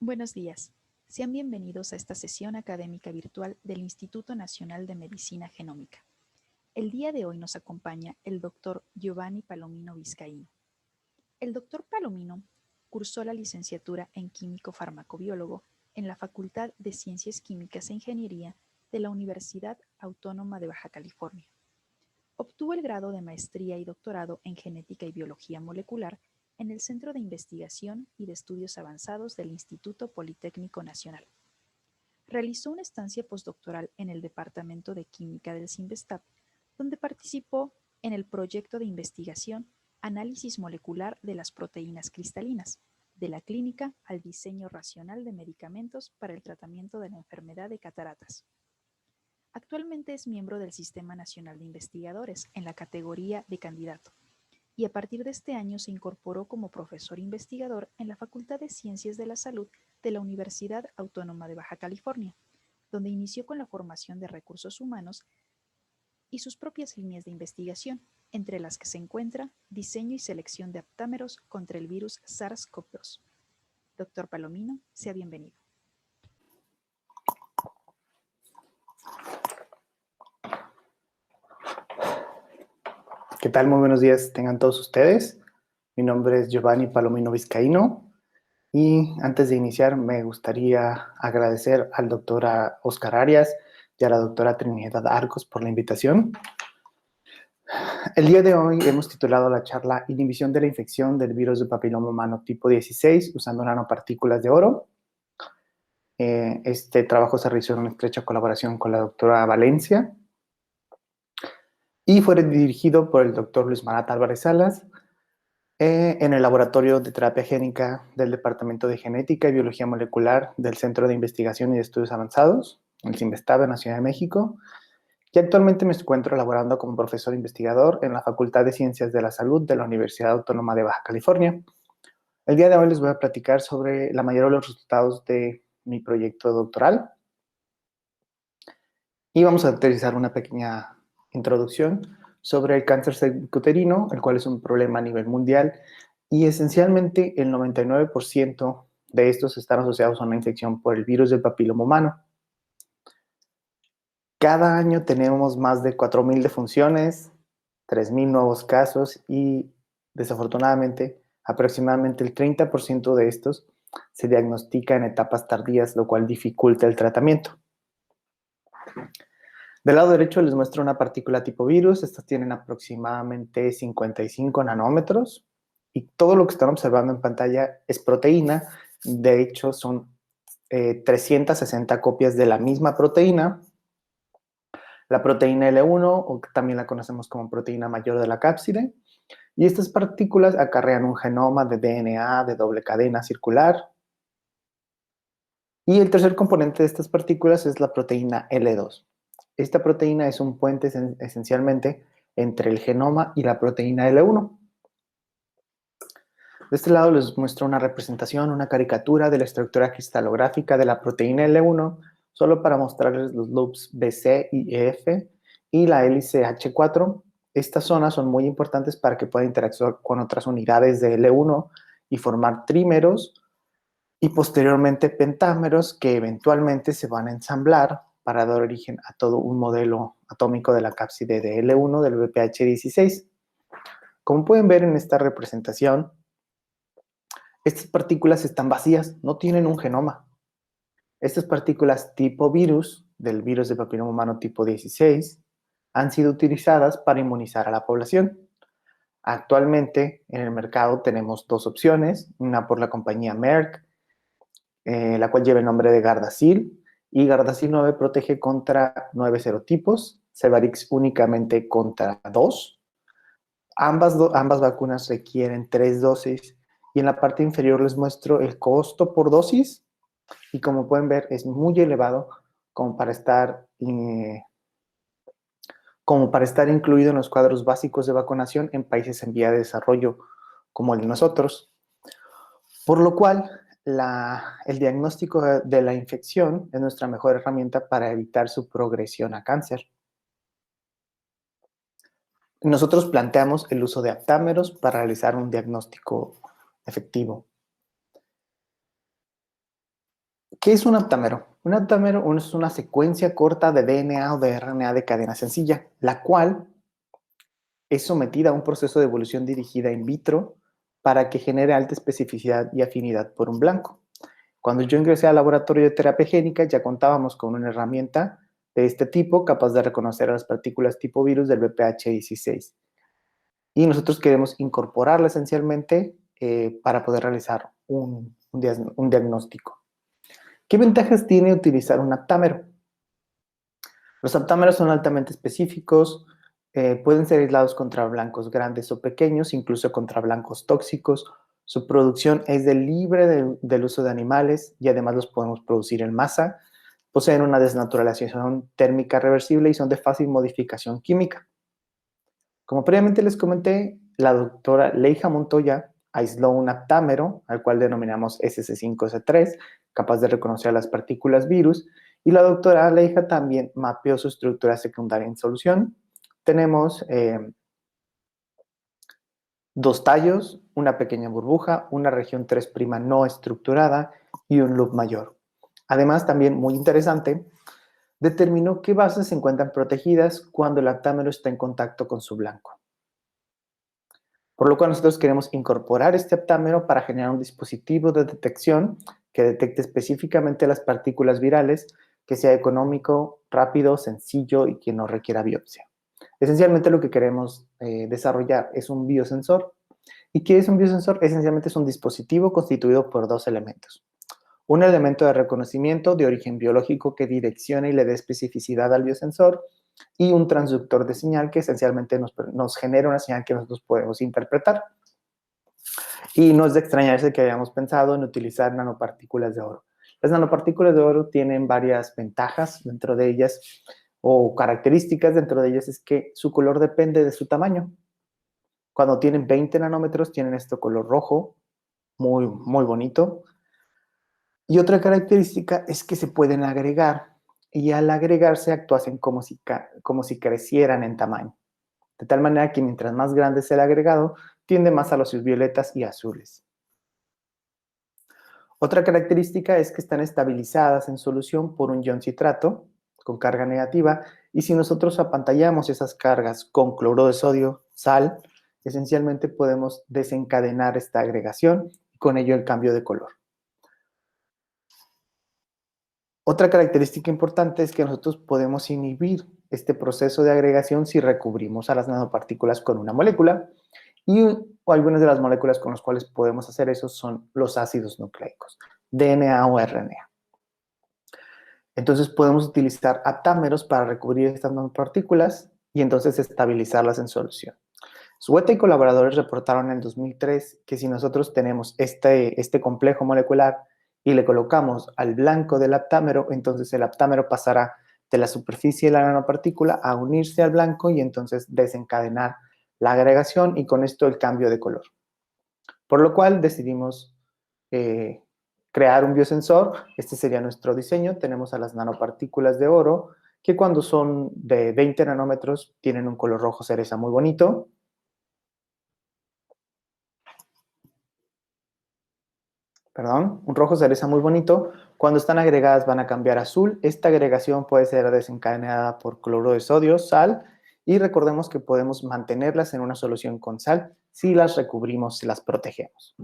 Buenos días. Sean bienvenidos a esta sesión académica virtual del Instituto Nacional de Medicina Genómica. El día de hoy nos acompaña el doctor Giovanni Palomino Vizcaíno. El doctor Palomino cursó la licenciatura en Químico Farmacobiólogo en la Facultad de Ciencias Químicas e Ingeniería de la Universidad Autónoma de Baja California. Obtuvo el grado de maestría y doctorado en Genética y Biología Molecular en el Centro de Investigación y de Estudios Avanzados del Instituto Politécnico Nacional. Realizó una estancia postdoctoral en el Departamento de Química del CINVESTAB, donde participó en el proyecto de investigación Análisis molecular de las proteínas cristalinas, de la clínica al diseño racional de medicamentos para el tratamiento de la enfermedad de cataratas. Actualmente es miembro del Sistema Nacional de Investigadores en la categoría de candidato, y a partir de este año se incorporó como profesor investigador en la Facultad de Ciencias de la Salud de la Universidad Autónoma de Baja California, donde inició con la formación de recursos humanos y sus propias líneas de investigación, entre las que se encuentra diseño y selección de aptámeros contra el virus SARS-CoV-2. Doctor Palomino, sea bienvenido. ¿Qué tal? Muy buenos días tengan todos ustedes. Mi nombre es Giovanni Palomino Vizcaíno y antes de iniciar me gustaría agradecer al doctor Oscar Arias y a la doctora Trinidad Arcos por la invitación. El día de hoy hemos titulado la charla Inhibición de la infección del virus de papiloma humano tipo 16 usando nanopartículas de oro. Este trabajo se realizó en una estrecha colaboración con la doctora Valencia y fue dirigido por el doctor Luis Marat Álvarez Salas en el Laboratorio de Terapia Génica del Departamento de Genética y Biología Molecular del Centro de Investigación y de Estudios Avanzados, el CINVESTAB en la Ciudad de México, y actualmente me encuentro laborando como profesor investigador en la Facultad de Ciencias de la Salud de la Universidad Autónoma de Baja California. El día de hoy les voy a platicar sobre la mayoría de los resultados de mi proyecto doctoral y vamos a utilizar una pequeña introducción sobre el cáncer cervicuterino, el cual es un problema a nivel mundial y esencialmente el 99% de estos están asociados a una infección por el virus del papiloma humano. Cada año tenemos más de 4,000 defunciones, 3,000 nuevos casos y desafortunadamente aproximadamente el 30% de estos se diagnostica en etapas tardías, lo cual dificulta el tratamiento. Del lado derecho les muestro una partícula tipo virus. Estas tienen aproximadamente 55 nanómetros y todo lo que están observando en pantalla es proteína. De hecho, son 360 copias de la misma proteína. La proteína L1, o también la conocemos como proteína mayor de la cápside. Y estas partículas acarrean un genoma de DNA de doble cadena circular. Y el tercer componente de estas partículas es la proteína L2. Esta proteína es un puente esencialmente entre el genoma y la proteína L1. De este lado les muestro una representación, una caricatura de la estructura cristalográfica de la proteína L1, solo para mostrarles los loops BC y EF y la hélice H4. Estas zonas son muy importantes para que pueda interactuar con otras unidades de L1 y formar trímeros y posteriormente pentámeros que eventualmente se van a ensamblar para dar origen a todo un modelo atómico de la cápside de L1 del BPH16. Como pueden ver en esta representación, estas partículas están vacías, no tienen un genoma. Estas partículas tipo virus, del virus de papiloma humano tipo 16, han sido utilizadas para inmunizar a la población. Actualmente en el mercado tenemos dos opciones, una por la compañía Merck, la cual lleva el nombre de Gardasil, y Gardasil 9 protege contra 9 serotipos, Cevarix únicamente contra 2. Ambas vacunas requieren 3 dosis y en la parte inferior les muestro el costo por dosis y como pueden ver es muy elevado como para estar incluido en los cuadros básicos de vacunación en países en vía de desarrollo como el de nosotros. Por lo cual, el diagnóstico de la infección es nuestra mejor herramienta para evitar su progresión a cáncer. Nosotros planteamos el uso de aptámeros para realizar un diagnóstico efectivo. ¿Qué es un aptámero? Un aptámero es una secuencia corta de DNA o de RNA de cadena sencilla, la cual es sometida a un proceso de evolución dirigida in vitro para que genere alta especificidad y afinidad por un blanco. Cuando yo ingresé al laboratorio de terapia génica, ya contábamos con una herramienta de este tipo capaz de reconocer a las partículas tipo virus del BPH16. Y nosotros queremos incorporarla esencialmente para poder realizar un diagnóstico. ¿Qué ventajas tiene utilizar un aptámero? Los aptámeros son altamente específicos, pueden ser aislados contra blancos grandes o pequeños, incluso contra blancos tóxicos. Su producción es libre del uso de animales y además los podemos producir en masa. Poseen una desnaturalización térmica reversible y son de fácil modificación química. Como previamente les comenté, la doctora Leija Montoya aisló un aptámero, al cual denominamos SC5S3, capaz de reconocer las partículas virus, y la doctora Leija también mapeó su estructura secundaria en solución. Tenemos dos tallos, una pequeña burbuja, una región 3' no estructurada y un loop mayor. Además, también muy interesante, determinó qué bases se encuentran protegidas cuando el aptámero está en contacto con su blanco. Por lo cual nosotros queremos incorporar este aptámero para generar un dispositivo de detección que detecte específicamente las partículas virales, que sea económico, rápido, sencillo y que no requiera biopsia. Esencialmente lo que queremos desarrollar es un biosensor. ¿Y qué es un biosensor? Esencialmente es un dispositivo constituido por dos elementos. Un elemento de reconocimiento de origen biológico que direccione y le dé especificidad al biosensor y un transductor de señal que esencialmente nos genera una señal que nosotros podemos interpretar. Y no es de extrañarse que hayamos pensado en utilizar nanopartículas de oro. Las nanopartículas de oro tienen varias ventajas dentro de ellas, o características dentro de ellas, es que su color depende de su tamaño. Cuando tienen 20 nanómetros tienen este color rojo, muy, muy bonito. Y otra característica es que se pueden agregar y al agregarse actúan como si crecieran en tamaño. De tal manera que mientras más grande es el agregado, tiende más a los violetas y azules. Otra característica es que están estabilizadas en solución por un ion citrato con carga negativa y si nosotros apantallamos esas cargas con cloruro de sodio, sal, esencialmente podemos desencadenar esta agregación y con ello el cambio de color. Otra característica importante es que nosotros podemos inhibir este proceso de agregación si recubrimos a las nanopartículas con una molécula y algunas de las moléculas con las cuales podemos hacer eso son los ácidos nucleicos, DNA o RNA. Entonces podemos utilizar aptámeros para recubrir estas nanopartículas y entonces estabilizarlas en solución. Sueta y colaboradores reportaron en 2003 que si nosotros tenemos este complejo molecular y le colocamos al blanco del aptámero, entonces el aptámero pasará de la superficie de la nanopartícula a unirse al blanco y entonces desencadenar la agregación y con esto el cambio de color. Por lo cual decidimos crear un biosensor. Este sería nuestro diseño. Tenemos a las nanopartículas de oro que cuando son de 20 nanómetros tienen un color rojo cereza muy bonito. Perdón, un rojo cereza muy bonito. Cuando están agregadas van a cambiar a azul. Esta agregación puede ser desencadenada por cloruro de sodio, sal, y recordemos que podemos mantenerlas en una solución con sal si las recubrimos, si las protegemos.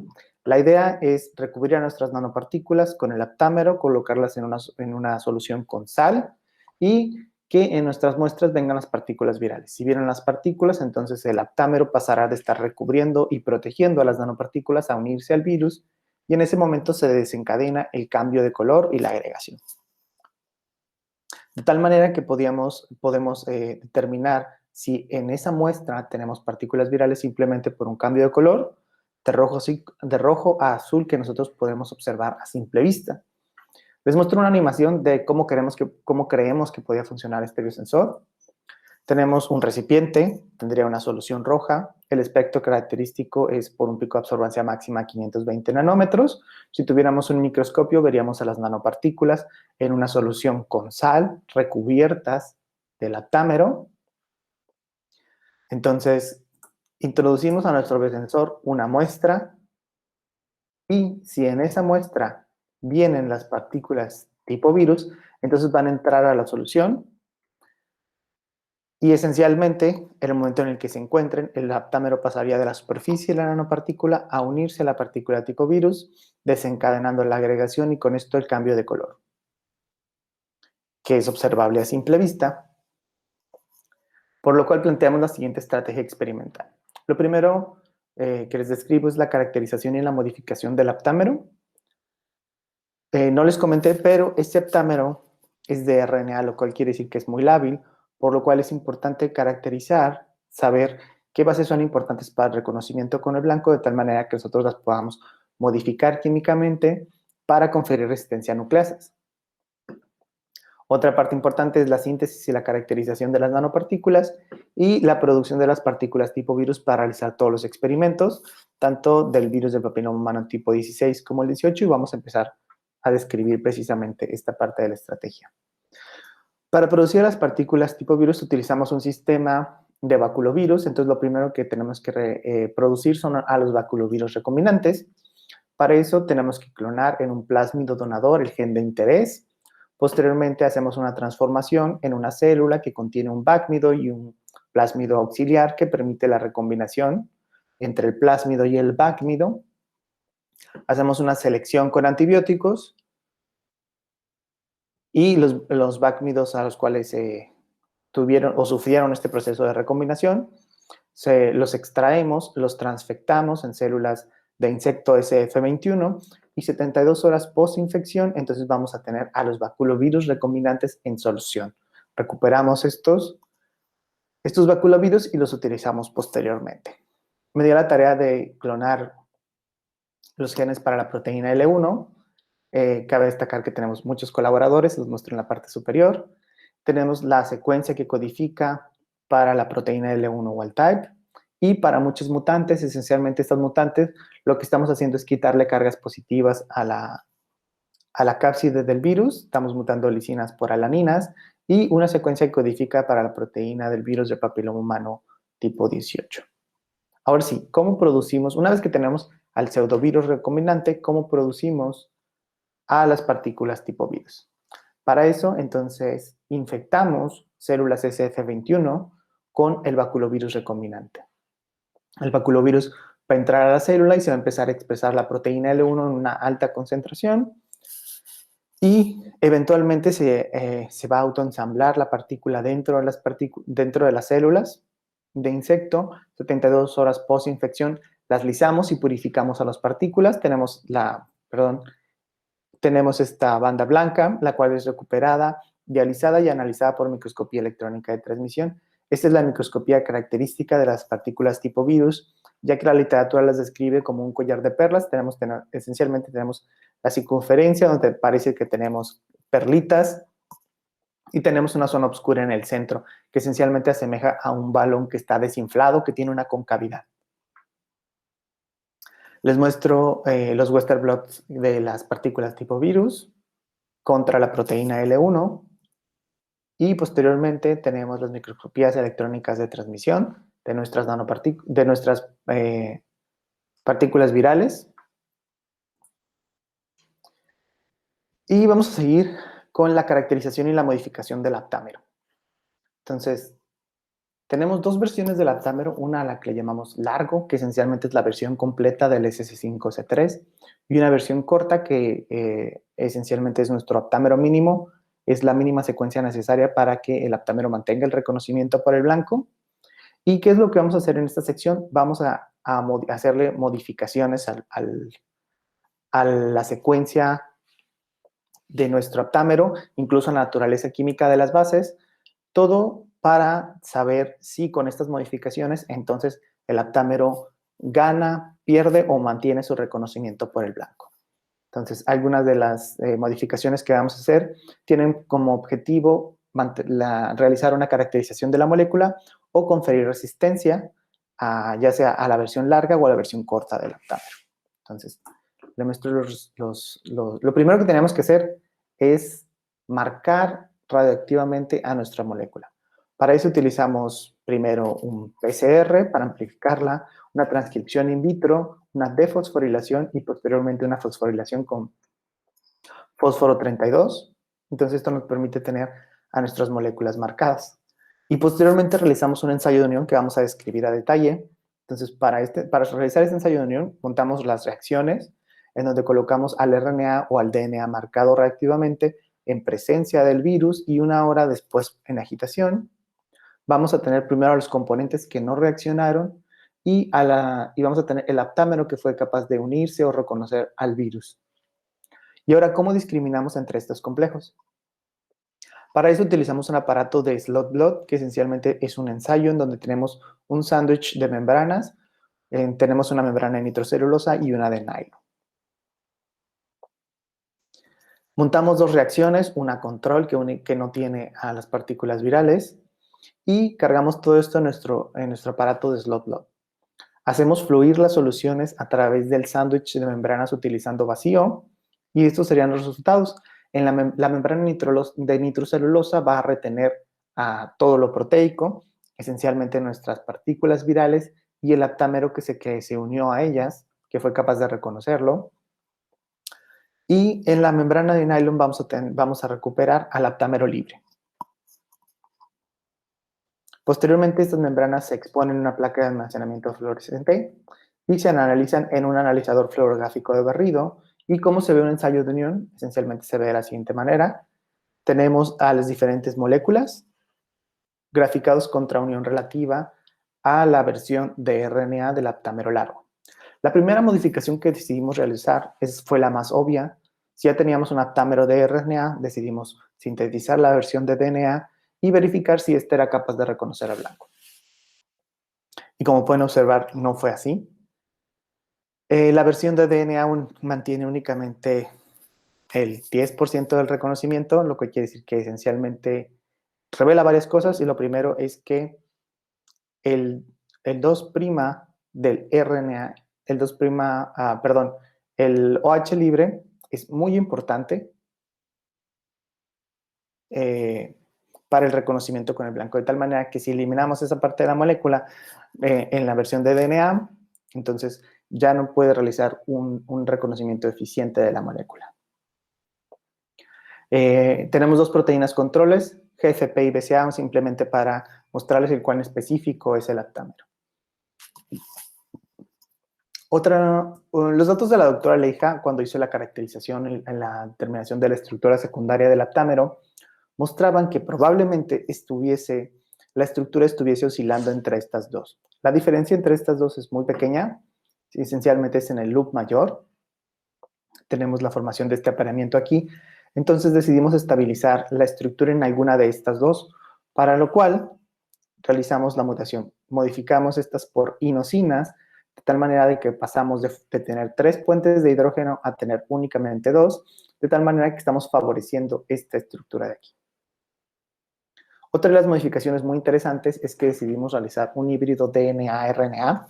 La idea es recubrir a nuestras nanopartículas con el aptámero, colocarlas en una solución con sal y que en nuestras muestras vengan las partículas virales. Si vienen las partículas, entonces el aptámero pasará de estar recubriendo y protegiendo a las nanopartículas a unirse al virus y en ese momento se desencadena el cambio de color y la agregación. De tal manera que podemos determinar si en esa muestra tenemos partículas virales simplemente por un cambio de color, de rojo a azul que nosotros podemos observar a simple vista. Les muestro una animación de cómo creemos que podría funcionar este biosensor. Tenemos un recipiente, tendría una solución roja. El espectro característico es por un pico de absorbancia máxima 520 nanómetros. Si tuviéramos un microscopio, veríamos a las nanopartículas en una solución con sal, recubiertas del aptámero. Entonces, introducimos a nuestro biosensor una muestra y si en esa muestra vienen las partículas tipo virus, entonces van a entrar a la solución y esencialmente, en el momento en el que se encuentren, el aptámero pasaría de la superficie de la nanopartícula a unirse a la partícula tipo virus, desencadenando la agregación y con esto el cambio de color, que es observable a simple vista, por lo cual planteamos la siguiente estrategia experimental. Lo primero que les describo es la caracterización y la modificación del aptámero. No les comenté, pero este aptámero es de RNA, lo cual quiere decir que es muy lábil, por lo cual es importante caracterizar, saber qué bases son importantes para el reconocimiento con el blanco, de tal manera que nosotros las podamos modificar químicamente para conferir resistencia a nucleasas. Otra parte importante es la síntesis y la caracterización de las nanopartículas y la producción de las partículas tipo virus para realizar todos los experimentos, tanto del virus del papiloma humano tipo 16 como el 18, y vamos a empezar a describir precisamente esta parte de la estrategia. Para producir las partículas tipo virus utilizamos un sistema de baculovirus, entonces lo primero que tenemos que producir son a los baculovirus recombinantes. Para eso tenemos que clonar en un plásmido donador el gen de interés. Posteriormente hacemos una transformación en una célula que contiene un bácmido y un plásmido auxiliar que permite la recombinación entre el plásmido y el bácmido. Hacemos una selección con antibióticos y los bácmidos a los cuales tuvieron o sufrieron este proceso de recombinación, los extraemos, los transfectamos en células de insecto SF21 y 72 horas post-infección, entonces vamos a tener a los baculovirus recombinantes en solución. Recuperamos estos baculovirus y los utilizamos posteriormente. Me dio la tarea de clonar los genes para la proteína L1. Cabe destacar que tenemos muchos colaboradores, los muestro en la parte superior. Tenemos la secuencia que codifica para la proteína L1 wild type y para muchos mutantes, esencialmente estas mutantes, lo que estamos haciendo es quitarle cargas positivas a la cápside del virus, estamos mutando lisinas por alaninas y una secuencia que codifica para la proteína del virus del papiloma humano tipo 18. Ahora sí, ¿cómo producimos? Una vez que tenemos al pseudovirus recombinante, ¿cómo producimos a las partículas tipo virus? Para eso, entonces, infectamos células SF21 con el baculovirus recombinante. El baculovirus va a entrar a la célula y se va a empezar a expresar la proteína L1 en una alta concentración y eventualmente se va a autoensamblar la partícula dentro de las células de insecto. 72 horas post-infección las lisamos y purificamos a las partículas. Tenemos esta banda blanca, la cual es recuperada, dializada y analizada por microscopía electrónica de transmisión. Esta es la microscopía característica de las partículas tipo virus, ya que la literatura las describe como un collar de perlas. Esencialmente tenemos la circunferencia, donde parece que tenemos perlitas, y tenemos una zona oscura en el centro, que esencialmente asemeja a un balón que está desinflado, que tiene una concavidad. Les muestro los Western blots de las partículas tipo virus contra la proteína L1 y posteriormente tenemos las microscopías electrónicas de transmisión de nuestras partículas virales. Y vamos a seguir con la caracterización y la modificación del aptámero. Entonces, tenemos dos versiones del aptámero, una a la que le llamamos largo, que esencialmente es la versión completa del SS5C3, y una versión corta que esencialmente es nuestro aptámero mínimo, es la mínima secuencia necesaria para que el aptámero mantenga el reconocimiento por el blanco. ¿Y qué es lo que vamos a hacer en esta sección? Vamos a hacerle modificaciones a la secuencia de nuestro aptámero, incluso la naturaleza química de las bases, todo para saber si con estas modificaciones entonces el aptámero gana, pierde o mantiene su reconocimiento por el blanco. Entonces, algunas de las modificaciones que vamos a hacer tienen como objetivo realizar una caracterización de la molécula o conferir resistencia ya sea a la versión larga o a la versión corta del aptámero. Entonces, le muestro lo primero que tenemos que hacer es marcar radioactivamente a nuestra molécula. Para eso utilizamos primero un PCR para amplificarla, una transcripción in vitro, una defosforilación y posteriormente una fosforilación con fósforo 32. Entonces esto nos permite tener a nuestras moléculas marcadas. Y posteriormente realizamos un ensayo de unión que vamos a describir a detalle. Entonces, para realizar este ensayo de unión, montamos las reacciones en donde colocamos al RNA o al DNA marcado reactivamente en presencia del virus y una hora después en agitación. Vamos a tener primero a los componentes que no reaccionaron y vamos a tener el aptámero que fue capaz de unirse o reconocer al virus. Y ahora, ¿cómo discriminamos entre estos complejos? Para eso utilizamos un aparato de slot blot, que esencialmente es un ensayo en donde tenemos un sándwich de membranas. Tenemos una membrana de nitrocelulosa y una de nylon. Montamos dos reacciones, una control que no tiene a las partículas virales y cargamos todo esto en nuestro aparato de slot blot. Hacemos fluir las soluciones a través del sándwich de membranas utilizando vacío y estos serían los resultados. En la membrana de nitrocelulosa va a retener a todo lo proteico, esencialmente nuestras partículas virales y el aptámero que se unió a ellas, que fue capaz de reconocerlo. Y en la membrana de nylon vamos a recuperar al aptámero libre. Posteriormente, estas membranas se exponen en una placa de almacenamiento fluorescente y se analizan en un analizador fluorográfico de barrido. ¿Y cómo se ve un ensayo de unión? Esencialmente se ve de la siguiente manera. Tenemos a las diferentes moléculas graficados contra unión relativa a la versión de RNA del aptámero largo. La primera modificación que decidimos realizar fue la más obvia. Si ya teníamos un aptámero de RNA, decidimos sintetizar la versión de DNA y verificar si éste era capaz de reconocer al blanco. Y como pueden observar, no fue así. La versión de DNA mantiene únicamente el 10% del reconocimiento, lo que quiere decir que esencialmente revela varias cosas, y lo primero es que el 2' del RNA, el OH libre es muy importante para el reconocimiento con el blanco, de tal manera que si eliminamos esa parte de la molécula en la versión de DNA, entonces ya no puede realizar un reconocimiento eficiente de la molécula. Tenemos dos proteínas controles, GFP y BCA, simplemente para mostrarles el cuán específico es el aptámero. Los datos de la doctora Leija, cuando hizo la caracterización en la determinación de la estructura secundaria del aptámero, mostraban que probablemente la estructura estuviese oscilando entre estas dos. La diferencia entre estas dos es muy pequeña, esencialmente es en el loop mayor. Tenemos la formación de este apareamiento aquí. Entonces decidimos estabilizar la estructura en alguna de estas dos, para lo cual realizamos la mutación. Modificamos estas por inosinaas, de tal manera de que pasamos de tener 3 puentes de hidrógeno a tener únicamente 2, de tal manera que estamos favoreciendo esta estructura de aquí. Otra de las modificaciones muy interesantes es que decidimos realizar un híbrido DNA-RNA.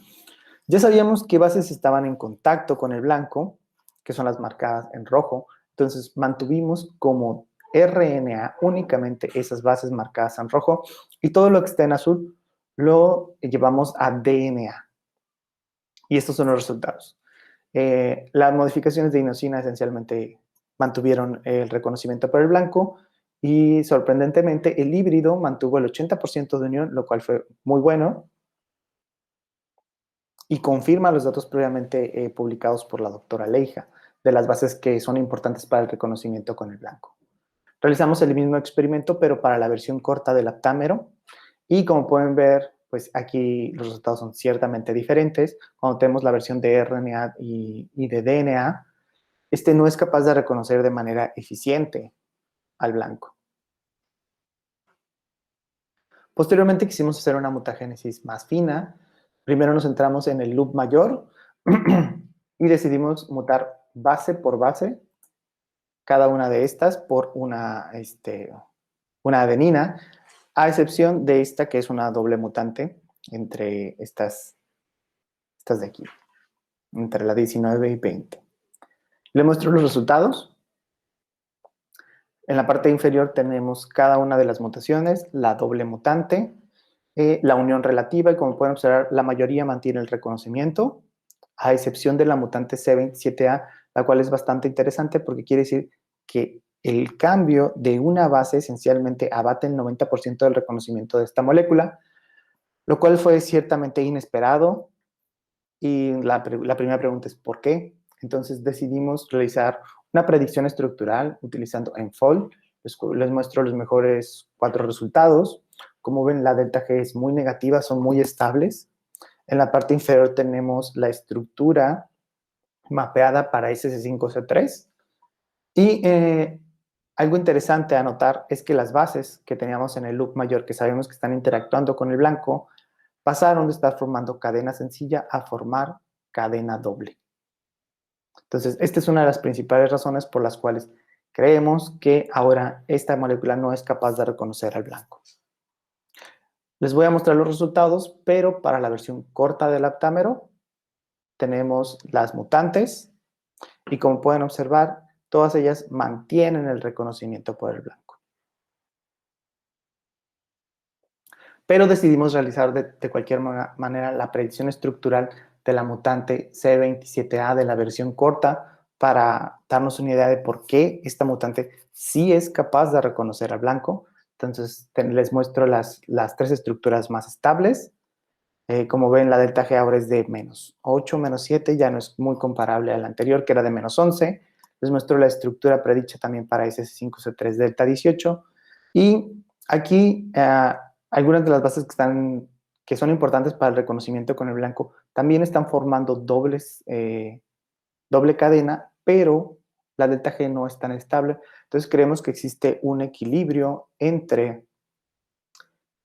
Ya sabíamos qué bases estaban en contacto con el blanco, que son las marcadas en rojo. Entonces mantuvimos como RNA únicamente esas bases marcadas en rojo y todo lo que está en azul lo llevamos a DNA. Y estos son los resultados. Las modificaciones de inosina esencialmente mantuvieron el reconocimiento por el blanco y sorprendentemente el híbrido mantuvo el 80% de unión, lo cual fue muy bueno y confirma los datos previamente publicados por la doctora Leija de las bases que son importantes para el reconocimiento con el blanco. Realizamos el mismo experimento, pero para la versión corta del aptámero, y como pueden ver, pues aquí los resultados son ciertamente diferentes. Cuando tenemos la versión de RNA y de DNA, este no es capaz de reconocer de manera eficiente al blanco. Posteriormente quisimos hacer una mutagénesis más fina. Primero nos centramos en el loop mayor y decidimos mutar base por base cada una de estas por una adenina, a excepción de esta que es una doble mutante entre estas de aquí, entre la 19 y 20. Le muestro los resultados. En la parte inferior tenemos cada una de las mutaciones, la doble mutante, la unión relativa, y como pueden observar, la mayoría mantiene el reconocimiento, a excepción de la mutante C27A, la cual es bastante interesante porque quiere decir que el cambio de una base esencialmente abate el 90% del reconocimiento de esta molécula, lo cual fue ciertamente inesperado. Y la primera pregunta es ¿por qué? Entonces decidimos realizar una predicción estructural utilizando Enfold. Les muestro los mejores 4 resultados. Como ven, la delta G es muy negativa, son muy estables. En la parte inferior tenemos la estructura mapeada para SC5C3. Y algo interesante a notar es que las bases que teníamos en el loop mayor, que sabemos que están interactuando con el blanco, pasaron de estar formando cadena sencilla a formar cadena doble. Entonces, esta es una de las principales razones por las cuales creemos que ahora esta molécula no es capaz de reconocer al blanco. Les voy a mostrar los resultados, pero para la versión corta del aptámero tenemos las mutantes y como pueden observar, todas ellas mantienen el reconocimiento por el blanco. Pero decidimos realizar de cualquier manera la predicción estructural de la mutante C27A de la versión corta para darnos una idea de por qué esta mutante sí es capaz de reconocer al blanco. Entonces, les muestro las 3 estructuras más estables. Como ven, la delta G ahora es de -8, -7, ya no es muy comparable a la anterior, que era de -11. Les muestro la estructura predicha también para SS5C3 delta 18. Y aquí algunas de las bases que son importantes para el reconocimiento con el blanco también están formando doble cadena, pero la delta G no es tan estable. Entonces creemos que existe un equilibrio entre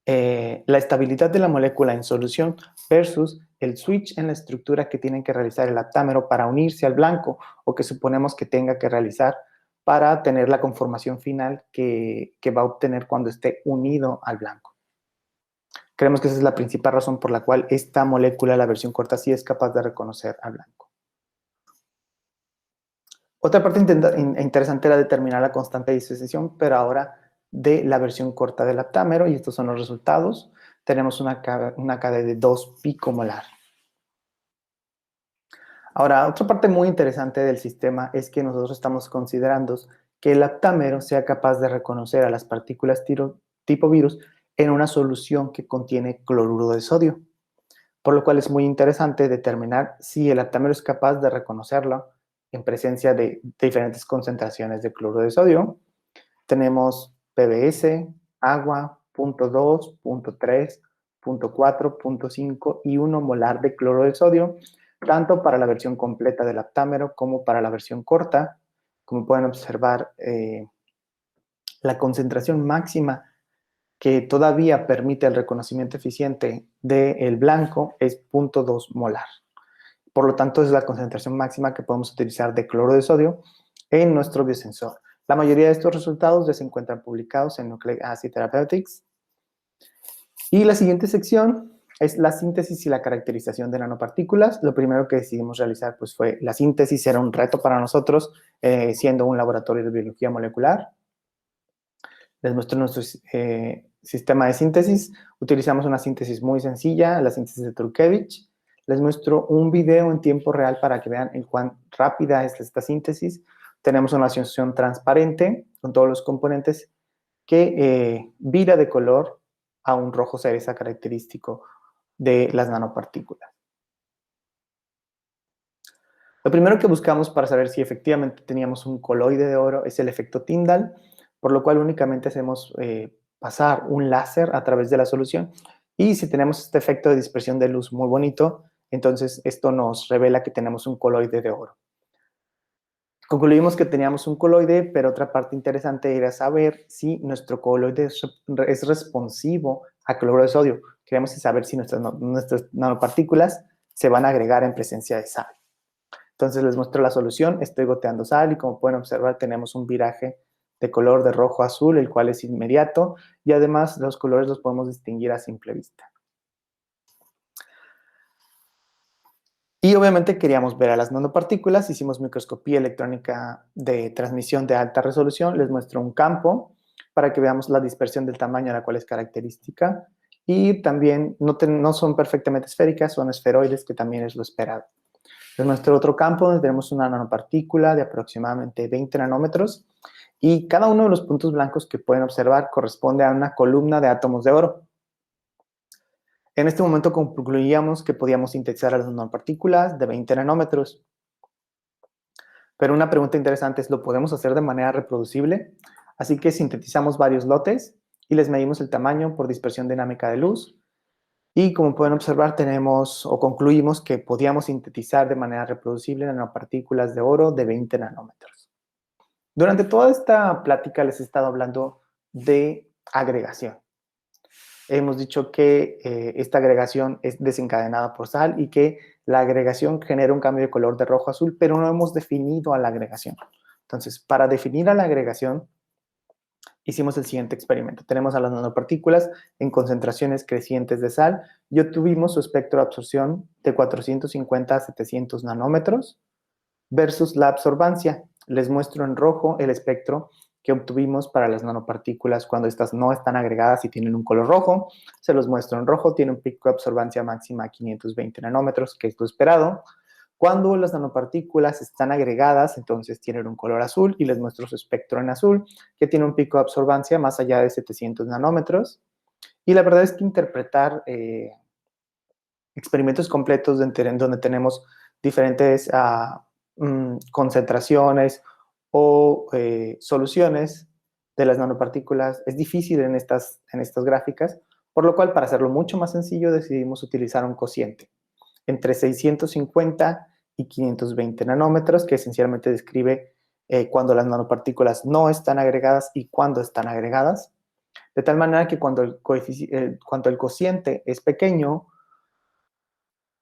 la estabilidad de la molécula en solución versus el switch en la estructura que tienen que realizar el aptámero para unirse al blanco o que suponemos que tenga que realizar para tener la conformación final que va a obtener cuando esté unido al blanco. Creemos que esa es la principal razón por la cual esta molécula, la versión corta, sí es capaz de reconocer al blanco. Otra parte interesante era determinar la constante de disociación, pero ahora de la versión corta del aptámero, y estos son los resultados. Tenemos una KD de 2 picomolar. Ahora, otra parte muy interesante del sistema es que nosotros estamos considerando que el aptámero sea capaz de reconocer a las partículas tipo virus en una solución que contiene cloruro de sodio, por lo cual es muy interesante determinar si el aptámero es capaz de reconocerlo en presencia de diferentes concentraciones de cloruro de sodio. Tenemos PBS, agua, 0.2, 0.3, 0.4, 0.5 y 1 molar de cloruro de sodio, tanto para la versión completa del aptámero como para la versión corta. Como pueden observar, la concentración máxima que todavía permite el reconocimiento eficiente del blanco es 0.2 molar. Por lo tanto, es la concentración máxima que podemos utilizar de cloro de sodio en nuestro biosensor. La mayoría de estos resultados ya se encuentran publicados en Nucleic Acid Therapeutics. Y la siguiente sección es la síntesis y la caracterización de nanopartículas. Lo primero que decidimos realizar pues, fue la síntesis. Era un reto para nosotros, siendo un laboratorio de biología molecular. Les muestro nuestro sistema de síntesis. Utilizamos una síntesis muy sencilla, la síntesis de Trulkevich. Les muestro un video en tiempo real para que vean en cuán rápida es esta síntesis. Tenemos una solución transparente con todos los componentes que vira de color a un rojo cereza característico de las nanopartículas. Lo primero que buscamos para saber si efectivamente teníamos un coloide de oro es el efecto Tyndall, por lo cual únicamente hacemos pasar un láser a través de la solución. Y si tenemos este efecto de dispersión de luz muy bonito, entonces esto nos revela que tenemos un coloide de oro. Concluimos que teníamos un coloide, pero otra parte interesante era saber si nuestro coloide es responsivo a cloruro de sodio. Queremos saber si nuestras nanopartículas se van a agregar en presencia de sal. Entonces les muestro la solución. Estoy goteando sal y como pueden observar tenemos un viraje de color de rojo a azul, el cual es inmediato, y además los colores los podemos distinguir a simple vista. Y obviamente queríamos ver a las nanopartículas, hicimos microscopía electrónica de transmisión de alta resolución, les muestro un campo para que veamos la dispersión del tamaño, la cual es característica, y también no son perfectamente esféricas, son esferoides, que también es lo esperado. En nuestro otro campo, donde tenemos una nanopartícula de aproximadamente 20 nanómetros, y cada uno de los puntos blancos que pueden observar corresponde a una columna de átomos de oro. En este momento concluíamos que podíamos sintetizar las nanopartículas de 20 nanómetros. Pero una pregunta interesante es, ¿lo podemos hacer de manera reproducible? Así que sintetizamos varios lotes y les medimos el tamaño por dispersión dinámica de luz. Y como pueden observar, tenemos o concluimos que podíamos sintetizar de manera reproducible nanopartículas de oro de 20 nanómetros. Durante toda esta plática les he estado hablando de agregación. Hemos dicho que esta agregación es desencadenada por sal y que la agregación genera un cambio de color de rojo a azul, pero no hemos definido a la agregación. Entonces, para definir a la agregación, hicimos el siguiente experimento. Tenemos a las nanopartículas en concentraciones crecientes de sal y obtuvimos su espectro de absorción de 450 a 700 nanómetros versus la absorbancia. Les muestro en rojo el espectro que obtuvimos para las nanopartículas cuando estas no están agregadas y tienen un color rojo. Se los muestro en rojo, tiene un pico de absorbancia máxima de 520 nanómetros, que es lo esperado. Cuando las nanopartículas están agregadas, entonces tienen un color azul y les muestro su espectro en azul, que tiene un pico de absorbancia más allá de 700 nanómetros. Y la verdad es que interpretar experimentos completos en donde tenemos diferentes concentraciones o soluciones de las nanopartículas es difícil en estas gráficas, por lo cual para hacerlo mucho más sencillo decidimos utilizar un cociente entre 650 y 520 nanómetros, que esencialmente describe cuando las nanopartículas no están agregadas y cuando están agregadas, de tal manera que cuando el cociente es pequeño,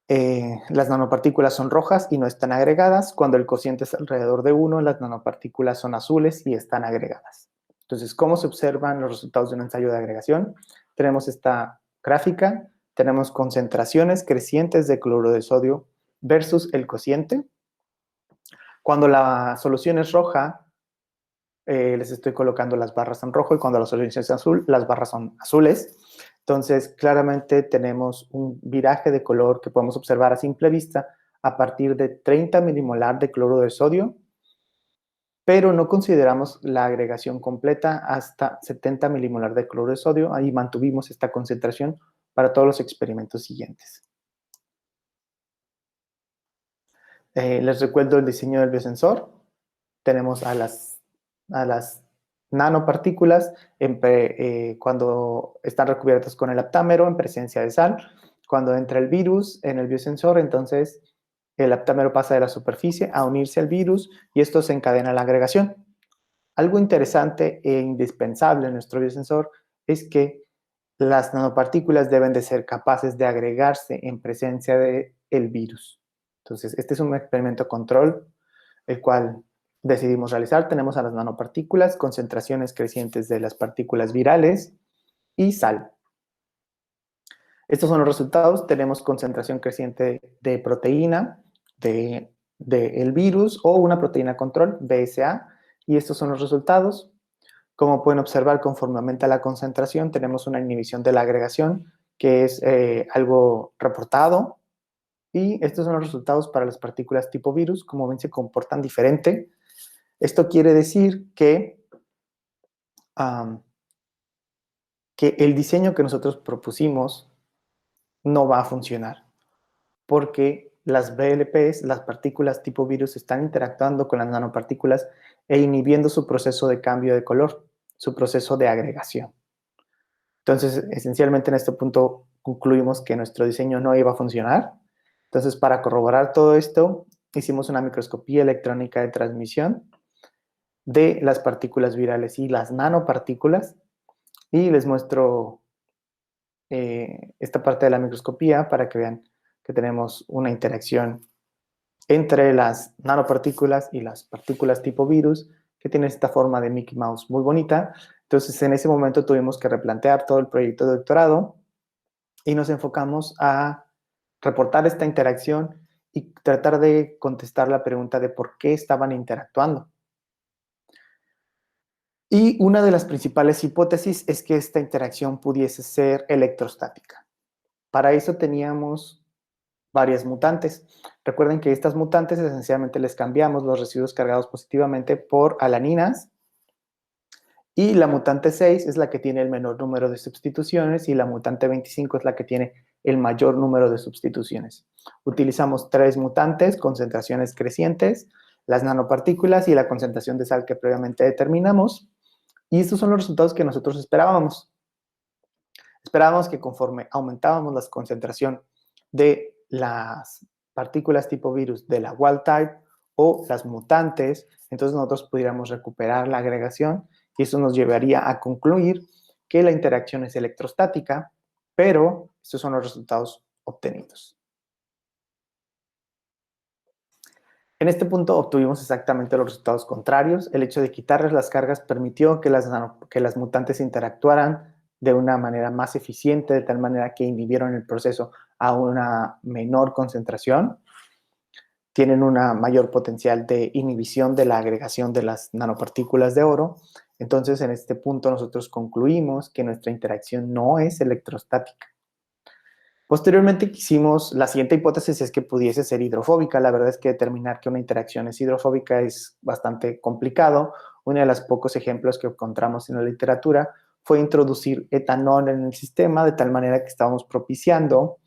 las nanopartículas son rojas y no están agregadas. Cuando el cociente es alrededor de 1, las nanopartículas son azules y están agregadas. Entonces, ¿cómo se observan los resultados de un ensayo de agregación? Tenemos esta gráfica, tenemos concentraciones crecientes de cloruro de sodio versus el cociente. Cuando la solución es roja, les estoy colocando las barras en rojo, y cuando la solución es azul, las barras son azules. Entonces, claramente tenemos un viraje de color que podemos observar a simple vista a partir de 30 milimolar de cloruro de sodio, pero no consideramos la agregación completa hasta 70 milimolar de cloruro de sodio. Ahí mantuvimos esta concentración para todos los experimentos siguientes. Les recuerdo el diseño del biosensor. Tenemos a las nanopartículas cuando están recubiertas con el aptámero en presencia de sal. Cuando entra el virus en el biosensor, entonces el aptámero pasa de la superficie a unirse al virus y esto se encadena la agregación. Algo interesante e indispensable en nuestro biosensor es que las nanopartículas deben de ser capaces de agregarse en presencia del virus. Entonces, este es un experimento control, el cual decidimos realizar. Tenemos a las nanopartículas, concentraciones crecientes de las partículas virales y sal. Estos son los resultados. Tenemos concentración creciente de proteína del virus o una proteína control, BSA, y estos son los resultados. Como pueden observar, conforme aumenta la concentración, tenemos una inhibición de la agregación, que es algo reportado, y estos son los resultados para las partículas tipo virus. Como ven, se comportan diferente. Esto quiere decir que el diseño que nosotros propusimos no va a funcionar, porque las VLPs, las partículas tipo virus, están interactuando con las nanopartículas e inhibiendo su proceso de cambio de color, su proceso de agregación. Entonces, esencialmente en este punto concluimos que nuestro diseño no iba a funcionar. Entonces, para corroborar todo esto, hicimos una microscopía electrónica de transmisión de las partículas virales y las nanopartículas, y les muestro esta parte de la microscopía para que vean que tenemos una interacción entre las nanopartículas y las partículas tipo virus, que tiene esta forma de Mickey Mouse muy bonita. Entonces, en ese momento tuvimos que replantear todo el proyecto de doctorado y nos enfocamos a reportar esta interacción y tratar de contestar la pregunta de por qué estaban interactuando. Y una de las principales hipótesis es que esta interacción pudiese ser electrostática. Para eso teníamos varias mutantes. Recuerden que estas mutantes esencialmente les cambiamos los residuos cargados positivamente por alaninas, y la mutante 6 es la que tiene el menor número de sustituciones y la mutante 25 es la que tiene el mayor número de sustituciones. Utilizamos 3 mutantes, concentraciones crecientes, las nanopartículas y la concentración de sal que previamente determinamos. Y estos son los resultados que nosotros esperábamos. Esperábamos que conforme aumentábamos la concentración de las partículas tipo virus de la wild type o las mutantes, entonces nosotros pudiéramos recuperar la agregación y eso nos llevaría a concluir que la interacción es electrostática, pero estos son los resultados obtenidos. En este punto obtuvimos exactamente los resultados contrarios. El hecho de quitarles las cargas permitió que las mutantes interactuaran de una manera más eficiente, de tal manera que inhibieron el proceso a una menor concentración. Tienen una mayor potencial de inhibición de la agregación de las nanopartículas de oro. Entonces, en este punto nosotros concluimos que nuestra interacción no es electrostática. Posteriormente la siguiente hipótesis es que pudiese ser hidrofóbica. La verdad es que determinar que una interacción es hidrofóbica es bastante complicado. Uno de los pocos ejemplos que encontramos en la literatura fue introducir etanol en el sistema de tal manera que estábamos propiciando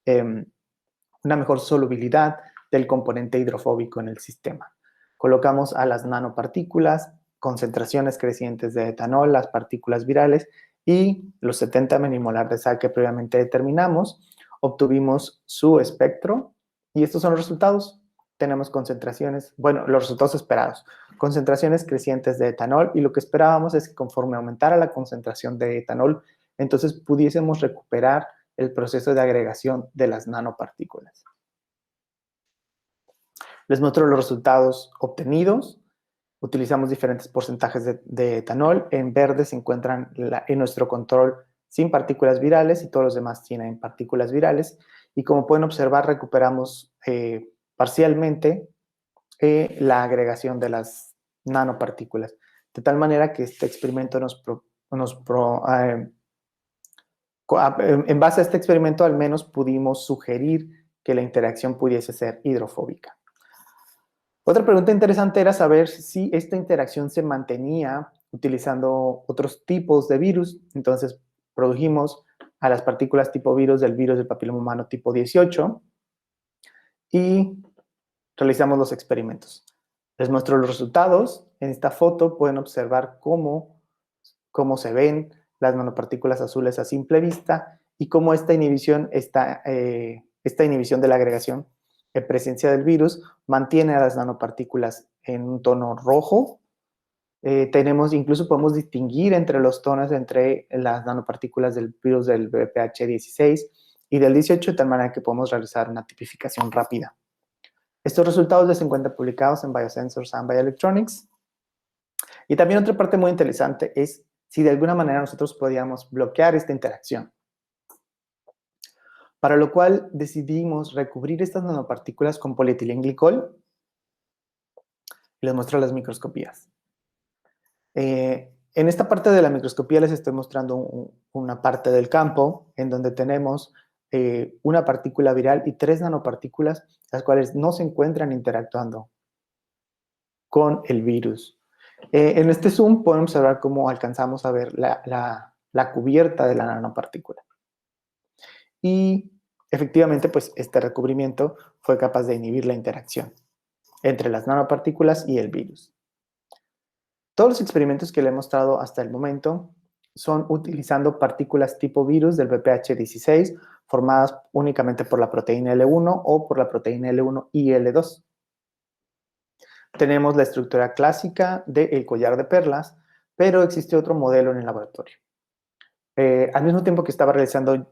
una mejor solubilidad del componente hidrofóbico en el sistema. Colocamos a las nanopartículas, concentraciones crecientes de etanol, las partículas virales y los 70 milimolar de sal que previamente determinamos. Obtuvimos su espectro y estos son los resultados. Tenemos concentraciones, bueno, los resultados esperados, concentraciones crecientes de etanol, y lo que esperábamos es que conforme aumentara la concentración de etanol, entonces pudiésemos recuperar el proceso de agregación de las nanopartículas. Les muestro los resultados obtenidos. Utilizamos diferentes porcentajes de etanol. En verde se encuentran en nuestro control sin partículas virales y todos los demás tienen partículas virales. Y como pueden observar, recuperamos parcialmente la agregación de las nanopartículas. De tal manera que este experimento en base a este experimento al menos pudimos sugerir que la interacción pudiese ser hidrofóbica. Otra pregunta interesante era saber si esta interacción se mantenía utilizando otros tipos de virus. Entonces, produjimos a las partículas tipo virus del papiloma humano tipo 18 y realizamos los experimentos. Les muestro los resultados. En esta foto pueden observar cómo se ven las nanopartículas azules a simple vista y cómo esta inhibición de la agregación en presencia del virus mantiene a las nanopartículas en un tono rojo. Incluso podemos distinguir entre los tonos entre las nanopartículas del virus del VPH 16 y del 18, de tal manera que podemos realizar una tipificación rápida. Estos resultados ya se encuentran publicados en Biosensors and Bioelectronics. Y también otra parte muy interesante es si de alguna manera nosotros podíamos bloquear esta interacción. Para lo cual decidimos recubrir estas nanopartículas con polietilenglicol. Les muestro las microscopías. En esta parte de la microscopía les estoy mostrando una parte del campo en donde tenemos una partícula viral y 3 nanopartículas, las cuales no se encuentran interactuando con el virus. En este zoom pueden observar cómo alcanzamos a ver la cubierta de la nanopartícula. Y efectivamente, pues este recubrimiento fue capaz de inhibir la interacción entre las nanopartículas y el virus. Todos los experimentos que le he mostrado hasta el momento son utilizando partículas tipo virus del VPH 16 formadas únicamente por la proteína L1 o por la proteína L1 y L2. Tenemos la estructura clásica del collar de perlas, pero existe otro modelo en el laboratorio. Al mismo tiempo que estaba realizando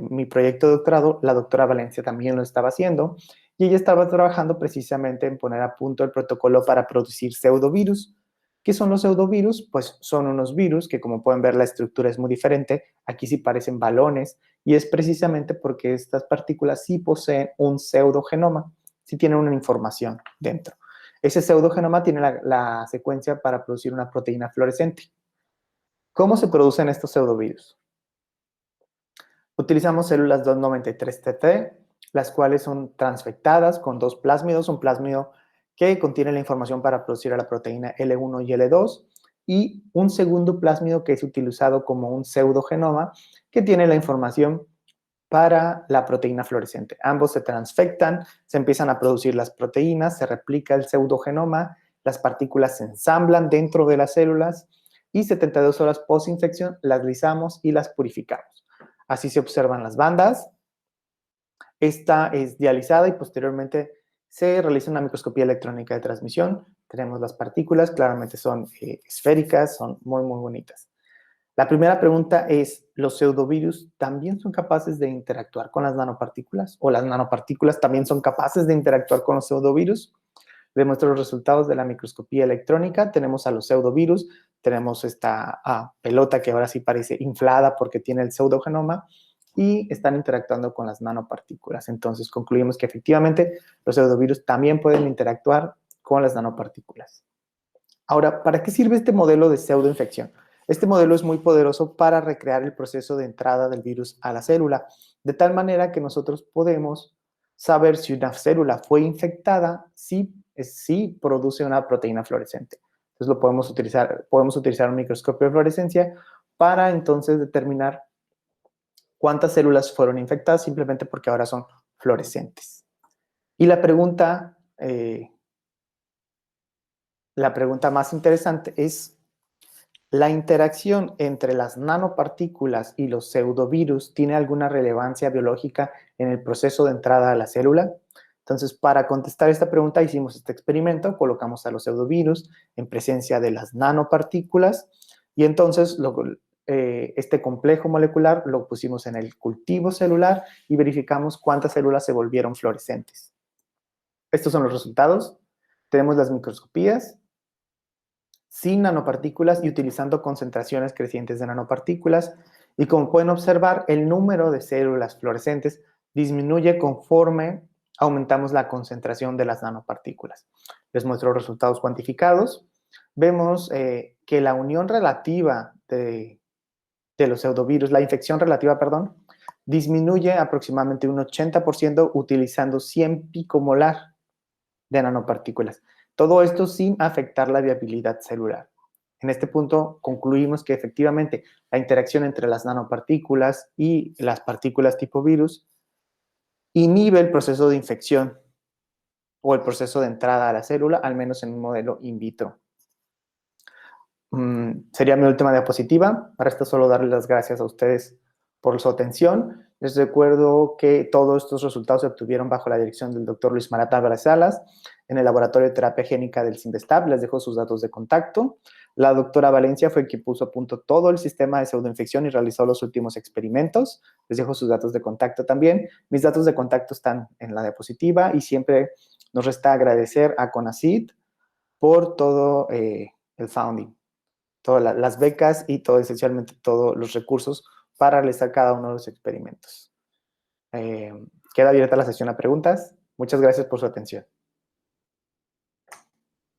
mi proyecto de doctorado, la doctora Valencia también lo estaba haciendo y ella estaba trabajando precisamente en poner a punto el protocolo para producir pseudovirus. ¿Qué son los pseudovirus? Pues son unos virus que, como pueden ver, la estructura es muy diferente. Aquí sí parecen balones y es precisamente porque estas partículas sí poseen un pseudogenoma, sí tienen una información dentro. Ese pseudogenoma tiene la secuencia para producir una proteína fluorescente. ¿Cómo se producen estos pseudovirus? Utilizamos células 293TT las cuales son transfectadas con dos plásmidos, un plásmido que contiene la información para producir a la proteína L1 y L2, y un segundo plásmido que es utilizado como un pseudogenoma que tiene la información para la proteína fluorescente. Ambos se transfectan, se empiezan a producir las proteínas, se replica el pseudogenoma, las partículas se ensamblan dentro de las células y 72 horas post-infección las lisamos y las purificamos. Así se observan las bandas. Esta es dializada y posteriormente se realiza una microscopía electrónica de transmisión. Tenemos las partículas, claramente son esféricas, son muy, muy bonitas. La primera pregunta es, ¿los pseudovirus también son capaces de interactuar con las nanopartículas? ¿O las nanopartículas también son capaces de interactuar con los pseudovirus? Demuestro los resultados de la microscopía electrónica. Tenemos a los pseudovirus, tenemos esta pelota que ahora sí parece inflada porque tiene el pseudogenoma y están interactuando con las nanopartículas. Entonces concluimos que efectivamente los pseudovirus también pueden interactuar con las nanopartículas. Ahora, ¿para qué sirve este modelo de pseudoinfección? Este modelo es muy poderoso para recrear el proceso de entrada del virus a la célula, de tal manera que nosotros podemos saber si una célula fue infectada si produce una proteína fluorescente. Entonces podemos utilizar un microscopio de fluorescencia para entonces determinar cuántas células fueron infectadas simplemente porque ahora son fluorescentes. Y la pregunta más interesante es, ¿la interacción entre las nanopartículas y los pseudovirus tiene alguna relevancia biológica en el proceso de entrada a la célula? Entonces, para contestar esta pregunta hicimos este experimento, colocamos a los pseudovirus en presencia de las nanopartículas y entonces este complejo molecular lo pusimos en el cultivo celular y verificamos cuántas células se volvieron fluorescentes. Estos son los resultados. Tenemos las microscopías sin nanopartículas y utilizando concentraciones crecientes de nanopartículas. Y como pueden observar, el número de células fluorescentes disminuye conforme aumentamos la concentración de las nanopartículas. Les muestro los resultados cuantificados. Vemos que la unión relativa de los pseudovirus, la infección relativa, perdón, disminuye aproximadamente un 80% utilizando 100 picomolar de nanopartículas. Todo esto sin afectar la viabilidad celular. En este punto concluimos que efectivamente la interacción entre las nanopartículas y las partículas tipo virus inhibe el proceso de infección o el proceso de entrada a la célula, al menos en un modelo in vitro. Sería mi última diapositiva. Para esto solo darles las gracias a ustedes por su atención. Les recuerdo que todos estos resultados se obtuvieron bajo la dirección del doctor Luis Marat Álvarez Salas en el Laboratorio de Terapia Génica del CIMBESTAB. Les dejo sus datos de contacto. La doctora Valencia fue quien puso a punto todo el sistema de pseudoinfección y realizó los últimos experimentos. Les dejo sus datos de contacto también. Mis datos de contacto están en la diapositiva y siempre nos resta agradecer a CONACYT por todo el funding, todas las becas y esencialmente todos los recursos para realizar cada uno de los experimentos. Queda abierta la sesión a preguntas. Muchas gracias por su atención.